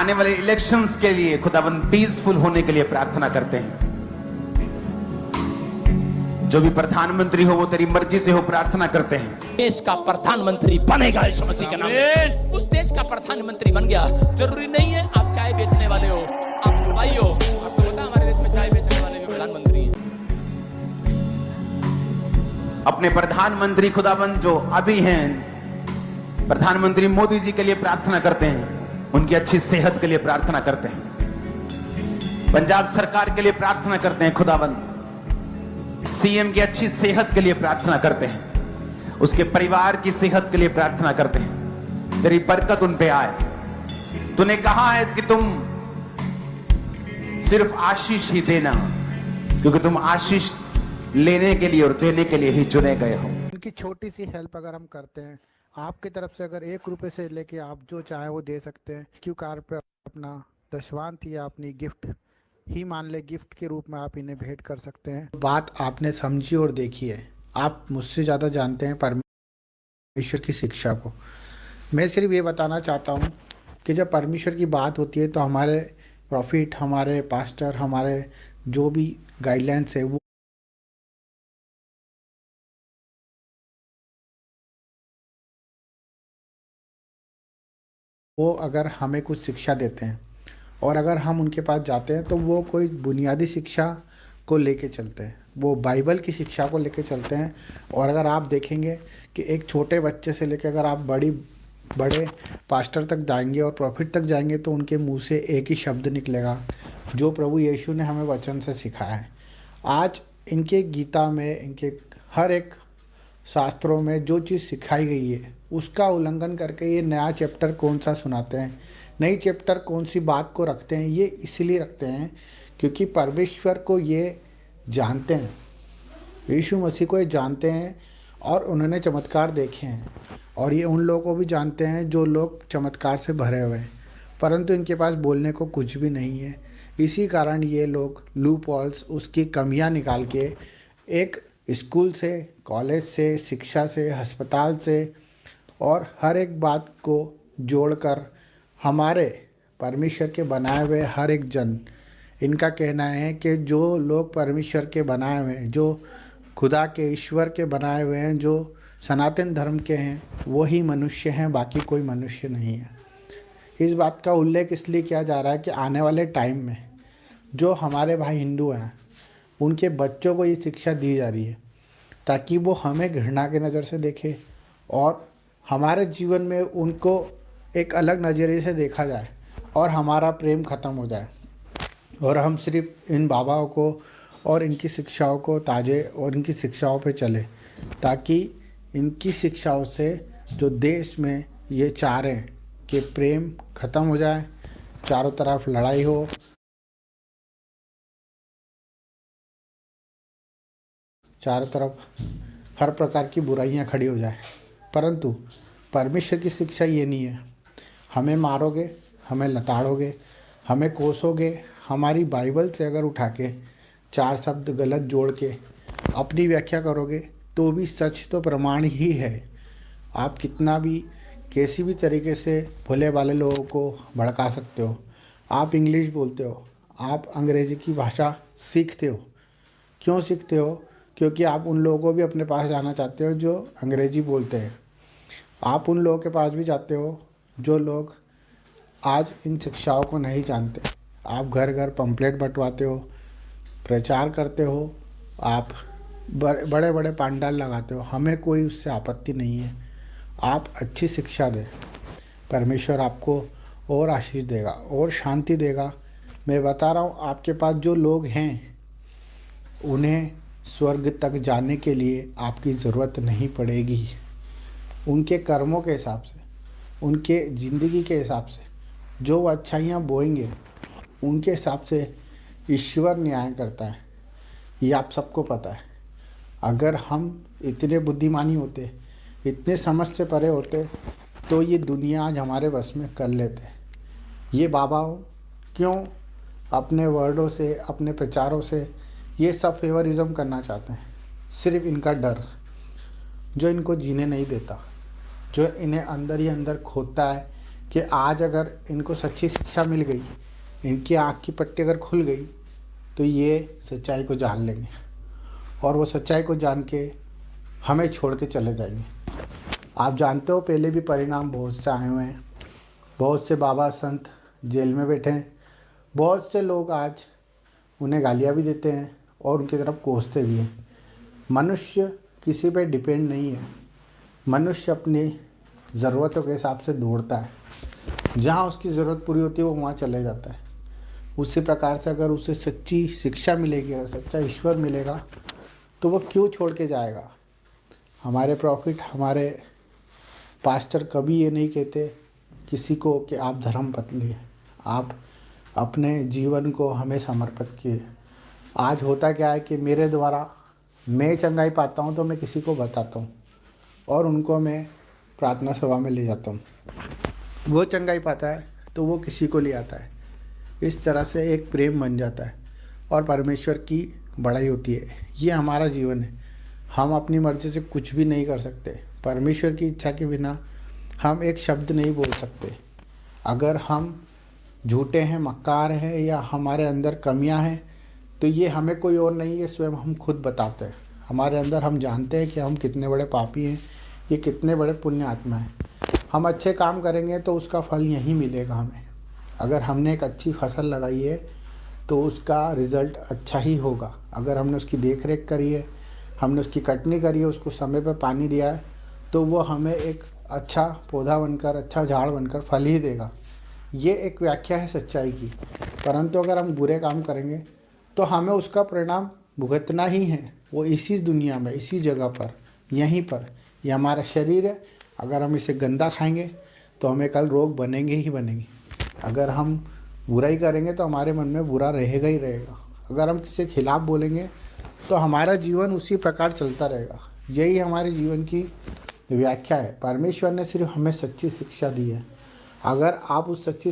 आने वाले इलेक्शंस के लिए खुदाबंद पीसफुल होने के लिए प्रार्थना करते हैं। जो भी प्रधानमंत्री हो वो तेरी मर्जी से हो, प्रार्थना करते हैं। देश का प्रधानमंत्री बनेगा यीशु मसीह के नाम में। उस देश का प्रधानमंत्री बन गया। जरूरी नहीं है आप चाय बेचने वाले हो, आप हलवाई हो। आपको पता है हमारे देश में चाय बेचने वाले भी प्रधानमंत्री हैं। अपने प्रधानमंत्री खुदाबंद जो अभी हैं, प्रधानमंत्री मोदी जी के लिए प्रार्थना करते हैं। उनकी अच्छी सेहत के लिए प्रार्थना करते हैं। पंजाब सरकार के लिए प्रार्थना करते हैं। खुदाबंद सीएम की अच्छी सेहत के लिए प्रार्थना करते हैं। उसके परिवार की सेहत के लिए प्रार्थना करते हैं। तेरी बरकत उन पे आए। तूने कहा है कि तुम सिर्फ आशीष ही देना, क्योंकि तुम आशीष लेने के लिए और देने के लिए ही चुने गए हो। उनकी छोटी सी हेल्प अगर हम करते हैं, आपकी तरफ से अगर 1 रुपए से लेके आप जो चाहे वो दे सकते हैं। क्यू कार पे अपना दशवांत या अपनी गिफ्ट ही मान ले, गिफ्ट के रूप में आप इन्हें भेंट कर सकते हैं। बात आपने समझी और देखी है। आप मुझसे ज़्यादा जानते हैं परमेश्वर की शिक्षा को। मैं सिर्फ ये बताना चाहता हूँ कि जब परमेश्वर की बात होती है तो हमारे प्रॉफिट, हमारे पास्टर, हमारे जो भी गाइडलाइंस है वो अगर हमें कुछ शिक्षा देते हैं और अगर हम उनके पास जाते हैं तो वो कोई बुनियादी शिक्षा को लेके चलते हैं, वो बाइबल की शिक्षा को लेके चलते हैं। और अगर आप देखेंगे कि एक छोटे बच्चे से लेकर अगर आप बड़े पास्टर तक जाएंगे और प्रॉफिट तक जाएंगे तो उनके मुंह से एक ही शब्द निकलेगा जो प्रभु यीशु ने हमें वचन से सिखाया है। आज इनके गीता में, इनके हर एक शास्त्रों में जो चीज़ सिखाई गई है उसका उल्लंघन करके ये नया चैप्टर कौन सा सुनाते हैं, नई चैप्टर कौन सी बात को रखते हैं। ये इसलिए रखते हैं क्योंकि परमेश्वर को ये जानते हैं, यीशु मसीह को ये जानते हैं और उन्होंने चमत्कार देखे हैं। और ये उन लोगों को भी जानते हैं जो लोग चमत्कार से भरे हुए हैं, परंतु इनके पास बोलने को कुछ भी नहीं है। इसी कारण ये लोग लूप हॉल्स, उसकी कमियां निकाल के एक स्कूल से, कॉलेज से, शिक्षा से, अस्पताल से और हर एक बात को जोड़कर हमारे परमेश्वर के बनाए हुए हर एक जन, इनका कहना है कि जो लोग परमेश्वर के बनाए हुए हैं, जो खुदा के, ईश्वर के बनाए हुए हैं, जो सनातन धर्म के हैं, वो ही मनुष्य हैं, बाकी कोई मनुष्य नहीं है। इस बात का उल्लेख इसलिए किया जा रहा है कि आने वाले टाइम में जो हमारे भाई हिंदू हैं उनके बच्चों को ये शिक्षा दी जा रही है ताकि वो हमें घृणा की नज़र से देखे और हमारे जीवन में उनको एक अलग नज़रिए से देखा जाए और हमारा प्रेम ख़त्म हो जाए और हम सिर्फ इन बाबाओं को और इनकी शिक्षाओं को ताजे और इनकी शिक्षाओं पे चले, ताकि इनकी शिक्षाओं से जो देश में ये चाह रहे हैं कि प्रेम ख़त्म हो जाए, चारों तरफ लड़ाई हो, चारों तरफ हर प्रकार की बुराइयां खड़ी हो जाए। परंतु परमेश्वर की शिक्षा ये नहीं है। हमें मारोगे, हमें लताड़ोगे, हमें कोसोगे, हमारी बाइबल से अगर उठा के 4 शब्द गलत जोड़ के अपनी व्याख्या करोगे तो भी सच तो प्रमाण ही है। आप कितना भी कैसी भी तरीके से भोले भाले लोगों को भड़का सकते हो। आप इंग्लिश बोलते हो, आप अंग्रेज़ी की भाषा सीखते हो। क्यों सीखते हो? क्योंकि आप उन लोगों को भी अपने पास जाना चाहते हो जो अंग्रेज़ी बोलते हैं। आप उन लोगों के पास भी जाते हो जो लोग आज इन शिक्षाओं को नहीं जानते। आप घर घर पंपलेट बंटवाते हो, प्रचार करते हो, आप बड़े बड़े पंडाल लगाते हो। हमें कोई उससे आपत्ति नहीं है। आप अच्छी शिक्षा दें, परमेश्वर आपको और आशीष देगा और शांति देगा। मैं बता रहा हूँ, आपके पास जो लोग हैं उन्हें स्वर्ग तक जाने के लिए आपकी ज़रूरत नहीं पड़ेगी। उनके कर्मों के हिसाब से, उनके ज़िंदगी के हिसाब से जो वो अच्छाइयाँ बोएंगे उनके हिसाब से ईश्वर न्याय करता है। ये आप सबको पता है। अगर हम इतने बुद्धिमानी होते, इतने समझ से परे होते तो ये दुनिया आज हमारे बस में कर लेते। ये बाबाओं क्यों अपने वर्डों से, अपने प्रचारों से ये सब फेवरिज्म करना चाहते हैं? सिर्फ इनका डर जो इनको जीने नहीं देता, जो इन्हें अंदर ही अंदर खोदता है कि आज अगर इनको सच्ची शिक्षा मिल गई, इनकी आँख की पट्टी अगर खुल गई, तो ये सच्चाई को जान लेंगे और वो सच्चाई को जान के हमें छोड़ के चले जाएंगे। आप जानते हो पहले भी परिणाम बहुत से आए हुए हैं, बहुत से बाबा संत जेल में बैठे हैं, बहुत से लोग आज उन्हें गालियाँ भी देते हैं और उनकी तरफ कोसते भी हैं। मनुष्य किसी पे डिपेंड नहीं है, मनुष्य अपनी ज़रूरतों के हिसाब से दौड़ता है, जहाँ उसकी ज़रूरत पूरी होती है वो वहाँ चले जाता है। उसी प्रकार से अगर उसे सच्ची शिक्षा मिलेगी, अगर सच्चा ईश्वर मिलेगा, तो वो क्यों छोड़ के जाएगा। हमारे प्रॉफिट, हमारे पास्टर कभी ये नहीं कहते किसी को कि आप धर्म बदलिए, आप अपने जीवन को हमें समर्पित किए। आज होता क्या है कि मेरे द्वारा मैं चंगाई पाता हूँ तो मैं किसी को बताता हूँ और उनको मैं प्रार्थना सभा में ले जाता हूँ, वो चंगाई पाता है तो वो किसी को ले आता है। इस तरह से एक प्रेम बन जाता है और परमेश्वर की बड़ाई होती है। ये हमारा जीवन है, हम अपनी मर्ज़ी से कुछ भी नहीं कर सकते। परमेश्वर की इच्छा के बिना हम एक शब्द नहीं बोल सकते। अगर हम झूठे हैं, मक्कार हैं या हमारे अंदर कमियां हैं, तो ये हमें कोई और नहीं, ये स्वयं हम खुद बताते हैं। हमारे अंदर हम जानते हैं कि हम कितने बड़े पापी हैं, ये कितने बड़े पुण्य आत्मा हैं। हम अच्छे काम करेंगे तो उसका फल यहीं मिलेगा हमें। अगर हमने एक अच्छी फसल लगाई है तो उसका रिज़ल्ट अच्छा ही होगा। अगर हमने उसकी देख रेख करी है, हमने उसकी कटनी करी है, उसको समय पर पानी दिया है, तो वो हमें एक अच्छा पौधा बनकर, अच्छा झाड़ बनकर फल ही देगा। ये एक व्याख्या है सच्चाई की। परंतु अगर हम बुरे काम करेंगे तो हमें उसका परिणाम भुगतना ही है, वो इसी दुनिया में, इसी जगह पर, यहीं पर। ये हमारा शरीर है, अगर हम इसे गंदा खाएंगे तो हमें कल रोग बनेंगे ही बनेंगे। अगर हम बुराई करेंगे तो हमारे मन में बुरा रहेगा ही रहेगा। अगर हम किसी के खिलाफ बोलेंगे तो हमारा जीवन उसी प्रकार चलता रहेगा। यही हमारे जीवन की व्याख्या है। परमेश्वर ने सिर्फ हमें सच्ची शिक्षा दी है। अगर आप उस सच्ची